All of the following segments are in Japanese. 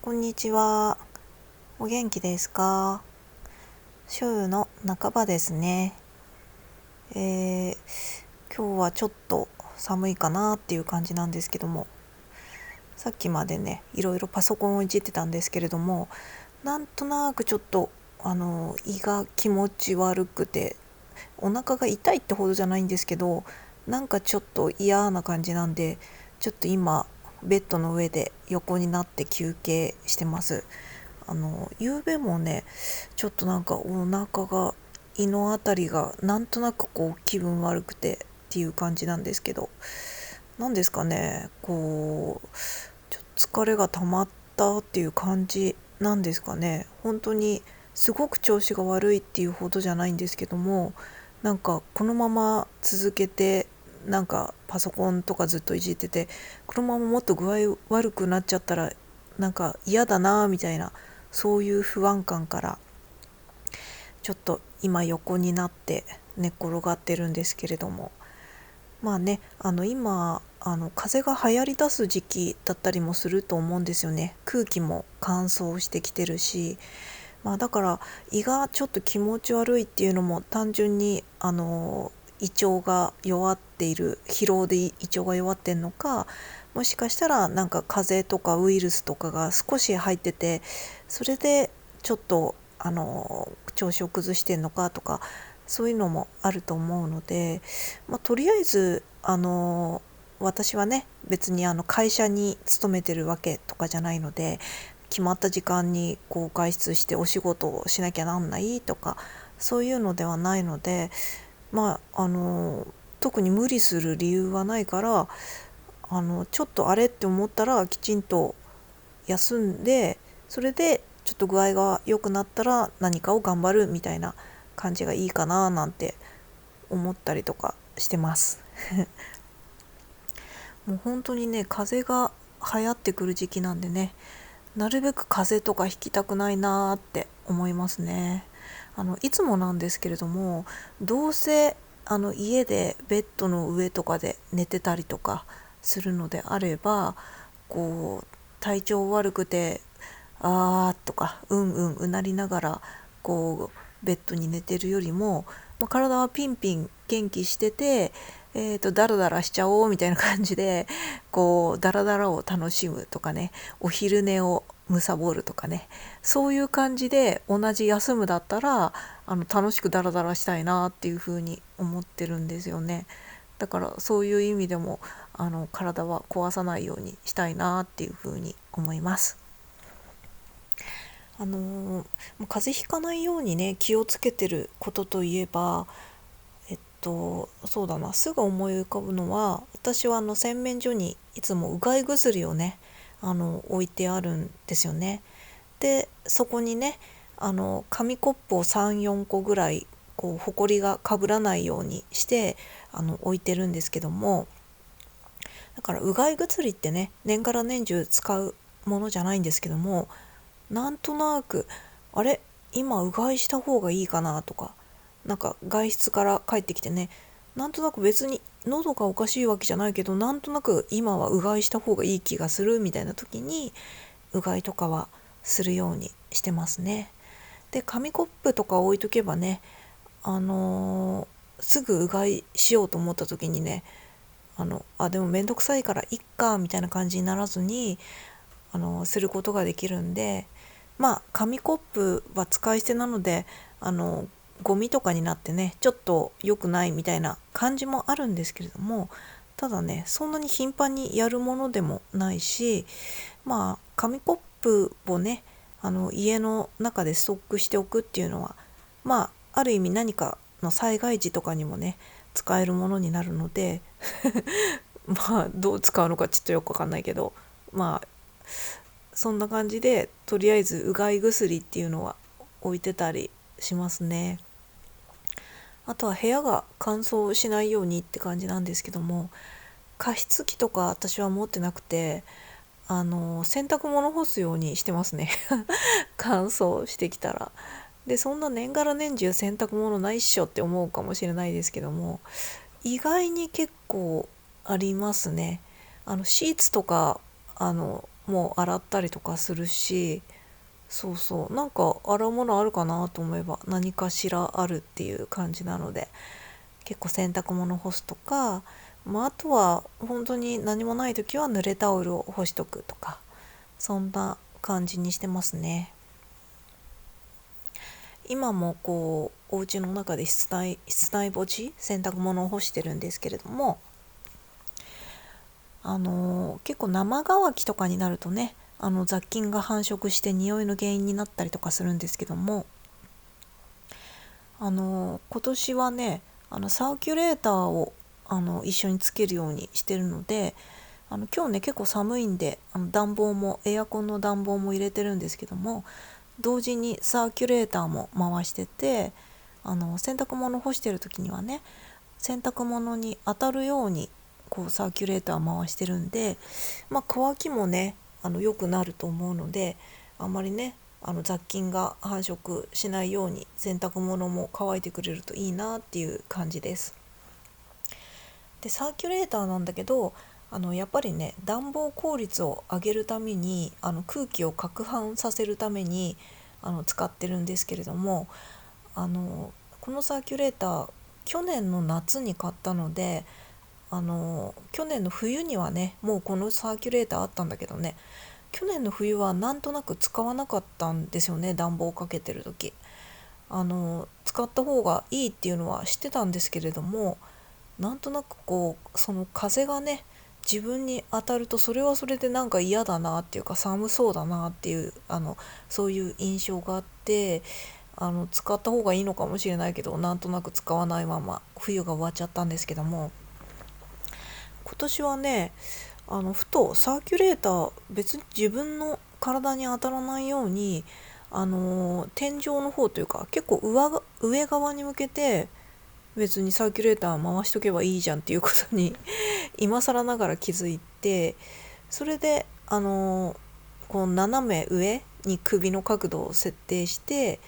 こんにちは。お元気ですか？週の半ばですね。えー今日はちょっと寒いかなっていう感じなんですけども、さっきまでね、いろいろパソコンをいじってたんですけれども、なんとなくちょっと胃が気持ち悪くて、お腹が痛いってほどじゃないんですけど、なんかちょっと嫌な感じなんで、ちょっと今ベッドの上で横になって休憩してます。夕べもね、ちょっとなんかお腹が、胃のあたりがなんとなくこう気分悪くてっていう感じなんですけど、なんですかね、こうちょっと疲れが溜まったっていう感じなんですかね。本当にすごく調子が悪いっていうほどじゃないんですけども、なんかこのまま続けて、なんかパソコンとかずっといじってて、このままもっと具合悪くなっちゃったらなんか嫌だなみたいな、そういう不安感からちょっと今横になって寝っ転がってるんですけれども、まあね、今風邪が流行りだす時期だったりもすると思うんですよね。空気も乾燥してきてるし、だから胃がちょっと気持ち悪いっていうのも単純に胃腸が弱っている、疲労で胃腸が弱ってんのか、もしかしたらなんか風邪とかウイルスとかが少し入ってて、それでちょっと調子を崩してんのかとか、そういうのもあると思うので、とりあえず私はね、別に会社に勤めてるわけとかじゃないので、決まった時間にこう外出してお仕事をしなきゃなんないとか、そういうのではないので、特に無理する理由はないから、ちょっとあれって思ったらきちんと休んで、それでちょっと具合が良くなったら何かを頑張るみたいな感じがいいかななんて思ったりとかしてますもう本当にね、風邪が流行ってくる時期なんでね、なるべく風邪とかひきたくないなーって思いますね。いつもなんですけれども、どうせ家でベッドの上とかで寝てたりとかするのであれば、こう体調悪くてあーとかうんうんうなりながらこうベッドに寝てるよりも、体はピンピン元気してて、ダラダラしちゃおうみたいな感じで、こうダラダラを楽しむとかね、お昼寝を貪るとかね、そういう感じで同じ休むだったら楽しくダラダラしたいなっていうふうに思ってるんですよね。だからそういう意味でも体は壊さないようにしたいなっていうふうに思います。風邪ひかないようにね、気をつけてることといえば、そうだな、すぐ思い浮かぶのは、私は洗面所にいつもうがい薬をね、置いてあるんですよね。でそこにね、紙コップを3、4個ぐらいこうほこりがかぶらないようにして置いてるんですけども、だからうがい薬ってね、年がら年中使うものじゃないんですけども、なんとなくあれ、今うがいした方がいいかなとか、なんか外出から帰ってきてね、なんとなく別に喉がおかしいわけじゃないけど、なんとなく今はうがいした方がいい気がするみたいな時にうがいとかはするようにしてますね。で紙コップとか置いとけばね、あのすぐうがいしようと思った時にね、でもめんどくさいからいっかみたいな感じにならずにすることができるんで、紙コップは使い捨てなのでゴミとかになってね、ちょっと良くないみたいな感じもあるんですけれども、ただね、そんなに頻繁にやるものでもないし、紙コップをね、家の中でストックしておくっていうのは、ある意味何かの災害時とかにもね、使えるものになるのでどう使うのかちょっとよくわかんないけど、まあそんな感じでとりあえずうがい薬っていうのは置いてたりしますね。あとは部屋が乾燥しないようにって感じなんですけども、加湿器とか私は持ってなくて、洗濯物干すようにしてますね乾燥してきたら。でそんな年がら年中洗濯物ないっしょって思うかもしれないですけども、意外に結構ありますね。シーツとかもう洗ったりとかするし、そうそう、なんか洗うものあるかなと思えば何かしらあるっていう感じなので、結構洗濯物干すとか、あとは本当に何もない時は濡れタオルを干しとくとか、そんな感じにしてますね。今もこうお家の中で室内干し洗濯物を干してるんですけれども、結構生乾きとかになるとね、雑菌が繁殖して匂いの原因になったりとかするんですけども、今年はね、サーキュレーターを一緒につけるようにしてるので、今日ね結構寒いんで、暖房もエアコンの暖房も入れてるんですけども、同時にサーキュレーターも回してて、洗濯物干してる時にはね、洗濯物に当たるようにこうサーキュレーター回してるんで、乾きもね良くなると思うので、あんまりね雑菌が繁殖しないように洗濯物も乾いてくれるといいなっていう感じです。でサーキュレーターなんだけど、やっぱりね暖房効率を上げるために、空気を攪拌させるために使ってるんですけれども、このサーキュレーター去年の夏に買ったので、去年の冬にはねもうこのサーキュレーターあったんだけどね、去年の冬はなんとなく使わなかったんですよね。暖房をかけてる時、使った方がいいっていうのは知ってたんですけれども、なんとなくこうその風がね自分に当たると、それはそれでなんか嫌だなっていうか寒そうだなっていう、そういう印象があって、使った方がいいのかもしれないけど、なんとなく使わないまま冬が終わっちゃったんですけども、今年はねふとサーキュレーター別に自分の体に当たらないように、天井の方というか結構上側に向けて別にサーキュレーター回しとけばいいじゃんっていうことに今更ながら気づいて、それでこう斜め上に首の角度を設定して、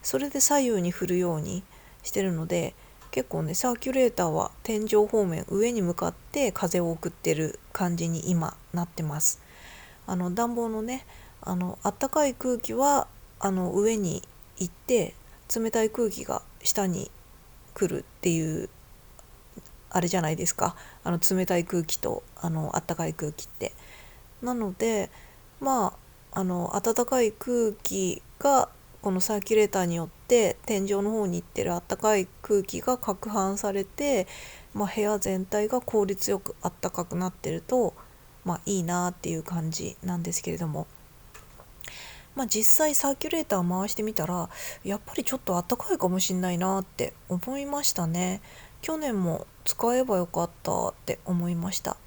それで左右に振るようにしてるので、結構ねサーキュレーターは天井方面上に向かって風を送ってる感じに今なってます。暖房のね暖かい空気は上に行って、冷たい空気が下に来るっていうあれじゃないですか、冷たい空気と暖かい空気って。なので暖かい空気がこのサーキュレーターによって天井の方に行ってる暖かい空気が攪拌されて、部屋全体が効率よく暖かくなってると、いいなっていう感じなんですけれども、実際サーキュレーター回してみたらやっぱりちょっと暖かいかもしんないなって思いましたね。去年も使えばよかったって思いました。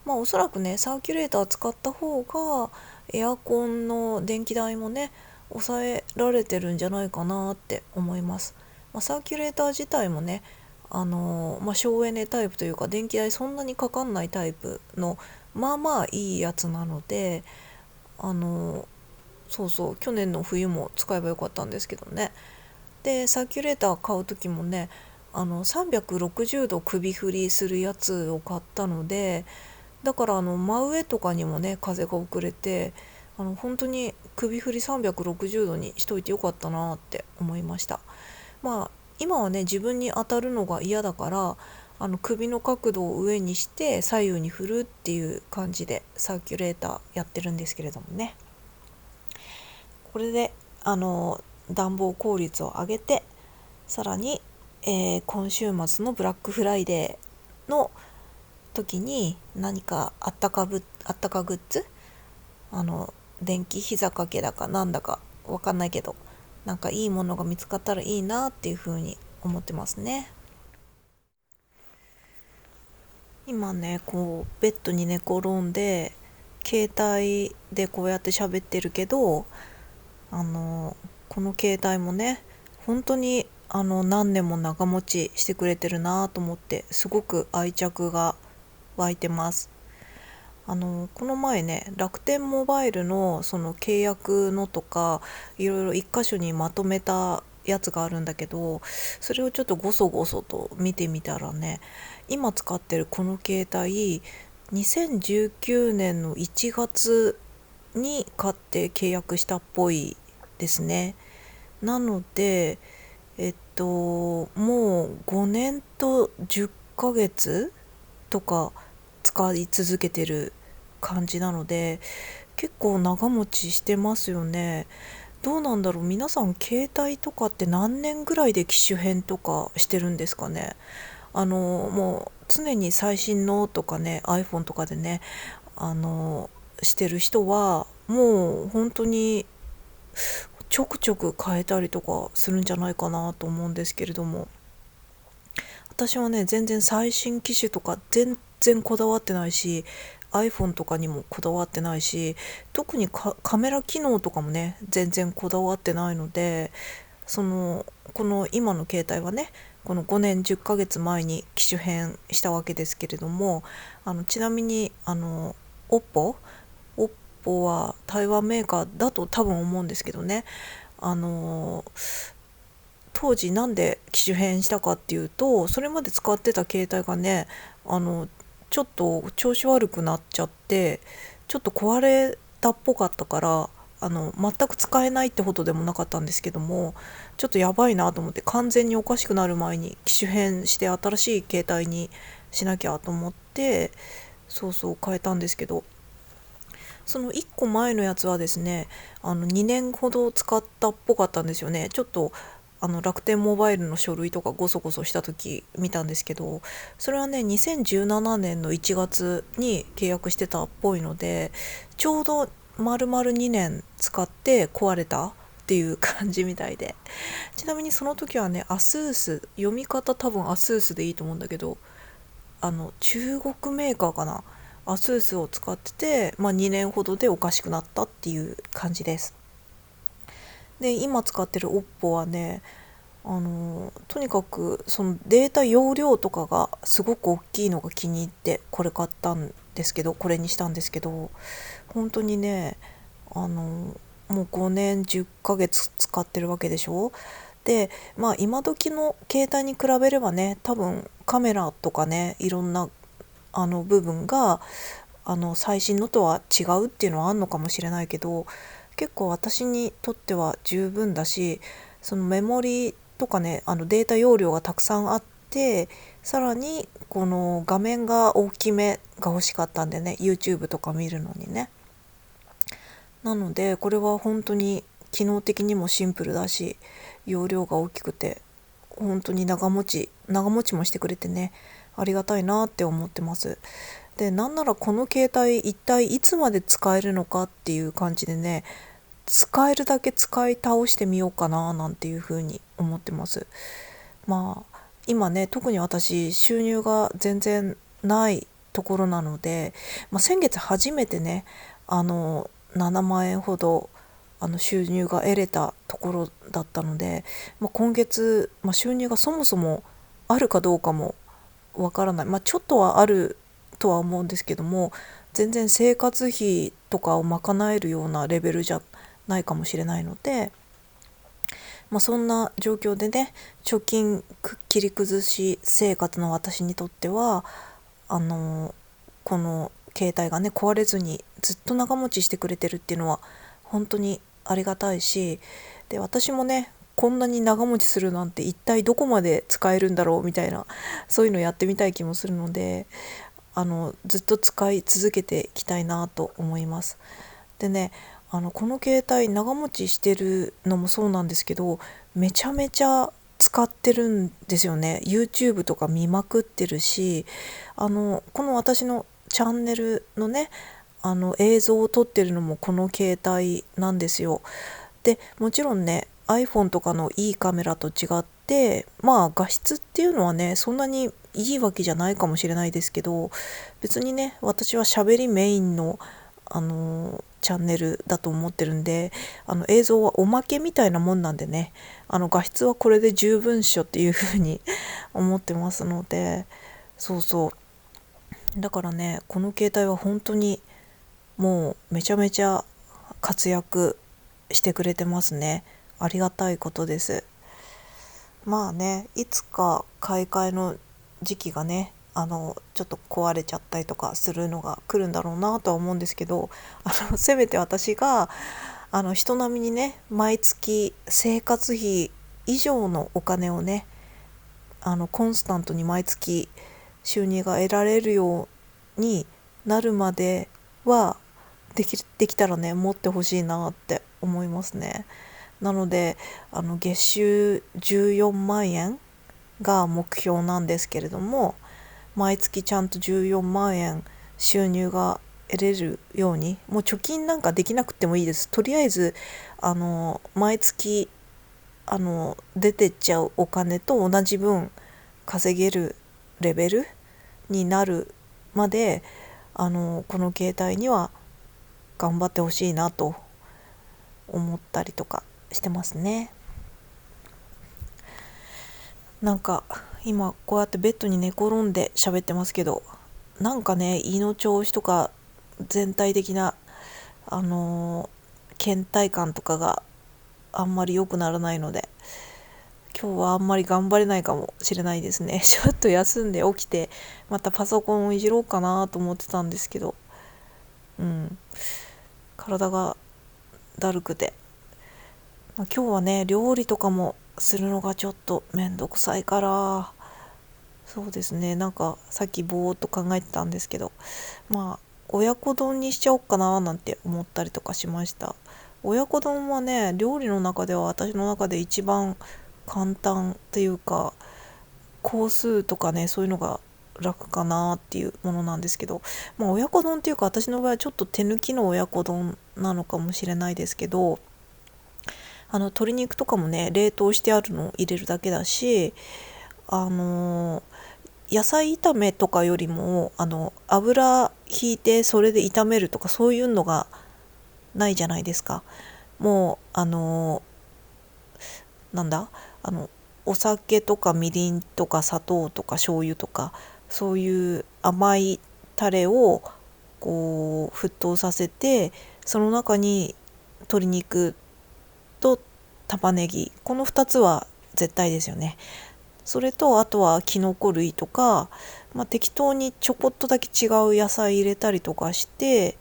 おそらくねサーキュレーター使った方がエアコンの電気代もね抑えられてるんじゃないかなって思います。サーキュレーター自体もね省エネタイプというか電気代そんなにかかんないタイプのいいやつなので、そうそう、去年の冬も使えばよかったんですけどね。でサーキュレーター買う時もね360度首振りするやつを買ったので、だから真上とかにもね風が送れて、本当に首振り360度にしといてよかったなって思いました。今はね自分に当たるのが嫌だから、首の角度を上にして左右に振るっていう感じでサーキュレーターやってるんですけれどもね、これで暖房効率を上げて、さらに、今週末のブラックフライデーの時に何かあったかグッズ、電気膝掛けだかなんだかわかんないけど、なんかいいものが見つかったらいいなっていうふうに思ってますね。今ねこうベッドに寝転んで携帯でこうやって喋ってるけど、この携帯もね本当に何年も長持ちしてくれてるなと思って、すごく愛着が湧いてます。この前ね楽天モバイルのその契約のとかいろいろ一箇所にまとめたやつがあるんだけど、それをちょっとごそごそと見てみたらね、今使ってるこの携帯2019年の1月に買って契約したっぽいですね。なのでもう5年と10ヶ月とか使い続けてる感じなので、結構長持ちしてますよね。どうなんだろう、皆さん携帯とかって何年ぐらいで機種変とかしてるんですかね。もう常に最新のとかね、 iPhone とかでね、あのしてる人はもう本当にちょくちょく変えたりとかするんじゃないかなと思うんですけれども、私はね全然最新機種とか全然こだわってないし、 iPhone とかにもこだわってないし、特にカメラ機能とかもね全然こだわってないので、この今の携帯はね、この5年10ヶ月前に機種変したわけですけれども、ちなみにOPPO は台湾メーカーだと多分思うんですけどね、あの当時なんで機種変したかっていうと、それまで使ってた携帯がね、あのちょっと調子悪くなっちゃって、ちょっと壊れたっぽかったから、全く使えないってほどでもなかったんですけども、ちょっとやばいなと思って、完全におかしくなる前に機種変して新しい携帯にしなきゃと思って、そうそう変えたんですけど、その1個前のやつはですね、2年ほど使ったっぽかったんですよね。ちょっと楽天モバイルの書類とかゴソゴソした時見たんですけど、それはね2017年の1月に契約してたっぽいので、ちょうど丸々2年使って壊れたっていう感じみたいで、ちなみにその時はねアスース、読み方多分アスースでいいと思うんだけど、中国メーカーかな、アスースを使ってて、2年ほどでおかしくなったっていう感じです。で今使ってる OPPO はね、とにかくそのデータ容量とかがすごく大きいのが気に入ってこれ買ったんですけど、これにしたんですけど、本当にね、もう5年10ヶ月使ってるわけでしょ。で今時の携帯に比べればね、多分カメラとかね、いろんな部分が最新のとは違うっていうのはあんのかもしれないけど、結構私にとっては十分だし、そのメモリとかね、データ容量がたくさんあって、さらにこの画面が大きめが欲しかったんでね、 YouTube とか見るのにね。なのでこれは本当に機能的にもシンプルだし、容量が大きくて本当に長持ちもしてくれてね、ありがたいなって思ってます。でなんならこの携帯一体いつまで使えるのかっていう感じでね、使えるだけ使い倒してみようかななんていうふうに思ってます。今ね特に私収入が全然ないところなので、先月初めてね7万円ほど収入が得れたところだったので、今月、収入がそもそもあるかどうかもわからない、ちょっとはあるとは思うんですけども、全然生活費とかを賄えるようなレベルじゃないかもしれないので、そんな状況でね、貯金切り崩し生活の私にとってはこの携帯がね壊れずにずっと長持ちしてくれてるっていうのは本当にありがたいし、で私もねこんなに長持ちするなんて一体どこまで使えるんだろうみたいな、そういうのやってみたい気もするので、ずっと使い続けていきたいなと思います。でね、この携帯長持ちしてるのもそうなんですけど、めちゃめちゃ使ってるんですよね。 YouTube とか見まくってるし、この私のチャンネルのね映像を撮ってるのもこの携帯なんですよ。でもちろんね iPhone とかのいいカメラと違って、画質っていうのはねそんなにいいわけじゃないかもしれないですけど、別にね私は喋りメインのチャンネルだと思ってるんで、映像はおまけみたいなもんなんでね、画質はこれで十分っしょっていう風に思ってますので、そうそう、だからねこの携帯は本当にもうめちゃめちゃ活躍してくれてますね。ありがたいことです。いつか買い替えの時期がねちょっと壊れちゃったりとかするのが来るんだろうなとは思うんですけど、せめて私が人並みにね毎月生活費以上のお金をねコンスタントに毎月収入が得られるようになるまではできたらね持ってほしいなって思いますね。なので月収14万円が目標なんですけれども、毎月ちゃんと14万円収入が得れるように、もう貯金なんかできなくてもいいです。とりあえず毎月出てっちゃうお金と同じ分稼げるレベルになるまでこの携帯には頑張ってほしいなと思ったりとかしてますね。なんか今こうやってベッドに寝転んで喋ってますけど、なんかね胃の調子とか全体的な倦怠感とかがあんまり良くならないので、今日はあんまり頑張れないかもしれないですね。ちょっと休んで起きてまたパソコンをいじろうかなと思ってたんですけど、体がだるくて、今日はね料理とかもするのがちょっとめんどくさいから、そうですね、なんかさっきぼーっと考えてたんですけど、親子丼にしちゃおうかななんて思ったりとかしました。親子丼はね料理の中では私の中で一番簡単っていうか、工数とかねそういうのが楽かなっていうものなんですけど、親子丼っていうか私の場合はちょっと手抜きの親子丼なのかもしれないですけど、鶏肉とかもね冷凍してあるのを入れるだけだし、野菜炒めとかよりも油ひいてそれで炒めるとかそういうのがないじゃないですか。もうなんだお酒とかみりんとか砂糖とか醤油とかそういう甘いタレをこう沸騰させて、その中に鶏肉と玉ねぎ、この2つは絶対ですよね。それとあとはキノコ類とか、適当にちょこっとだけ違う野菜入れたりとかして、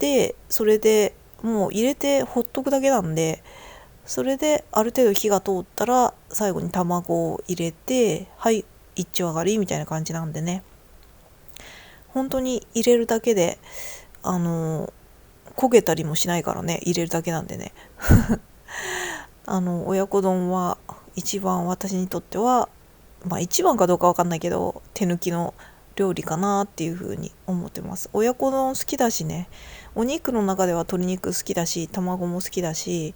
でそれでもう入れてほっとくだけなんで、それである程度火が通ったら最後に卵を入れて、はい一丁上がりみたいな感じなんでね、本当に入れるだけで焦げたりもしないからね、入れるだけなんでね親子丼は一番私にとっては、一番かどうかわかんないけど手抜きの料理かなっていう風に思ってます。親子丼好きだしね、お肉の中では鶏肉好きだし卵も好きだし、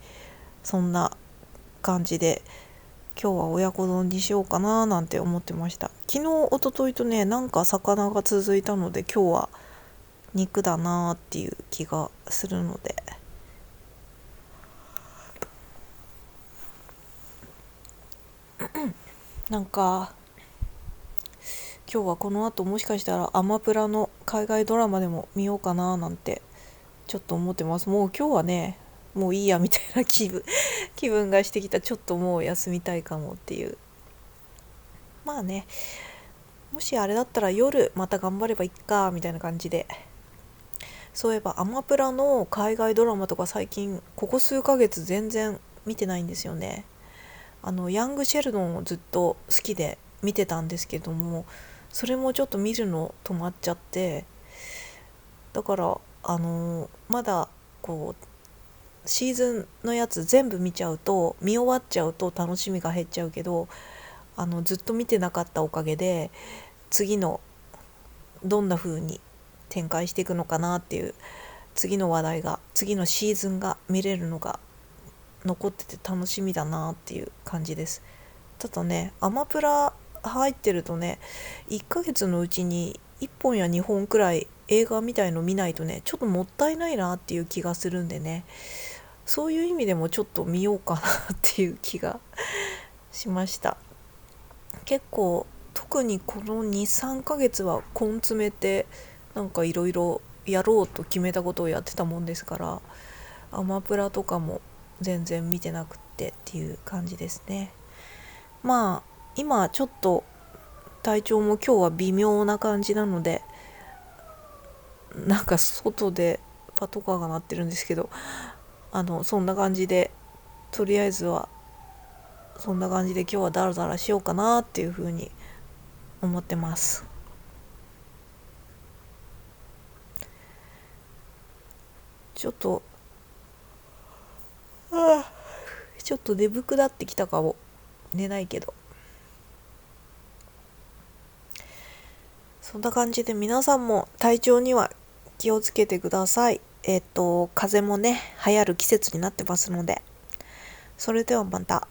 そんな感じで今日は親子丼にしようかななんて思ってました。昨日一昨日とねなんか魚が続いたので、今日は肉だなっていう気がするので、なんか今日はこの後もしかしたらアマプラの海外ドラマでも見ようかななんてちょっと思ってます。もう今日はねもういいやみたいな気分がしてきた。ちょっともう休みたいかもっていう。もしあれだったら夜また頑張ればいっかみたいな感じで。そういえばアマプラの海外ドラマとか最近ここ数ヶ月全然見てないんですよね。ヤングシェルドンをずっと好きで見てたんですけども、それもちょっと見るの止まっちゃって、だからまだこうシーズンのやつ全部見ちゃうと、見終わっちゃうと楽しみが減っちゃうけど、ずっと見てなかったおかげで次のどんな風に展開していくのかなっていう、次の話題が次のシーズンが見れるのが残ってて楽しみだなっていう感じです。ただねアマプラ入ってるとね、1ヶ月のうちに1本や2本くらい映画みたいの見ないとねちょっともったいないなっていう気がするんでね、そういう意味でもちょっと見ようかなっていう気がしました。結構特にこの2、3ヶ月は根詰めてなんかいろいろやろうと決めたことをやってたもんですから、アマプラとかも全然見てなくってっていう感じですね。今ちょっと体調も今日は微妙な感じなので、なんか外でパトカーが鳴ってるんですけど、そんな感じで、とりあえずはそんな感じで今日はダラダラしようかなっていうふうに思ってます。ちょっとちょっと眠くなってきたかも。寝ないけど。そんな感じで皆さんも体調には気をつけてください。風邪もね、流行る季節になってますので。それではまた。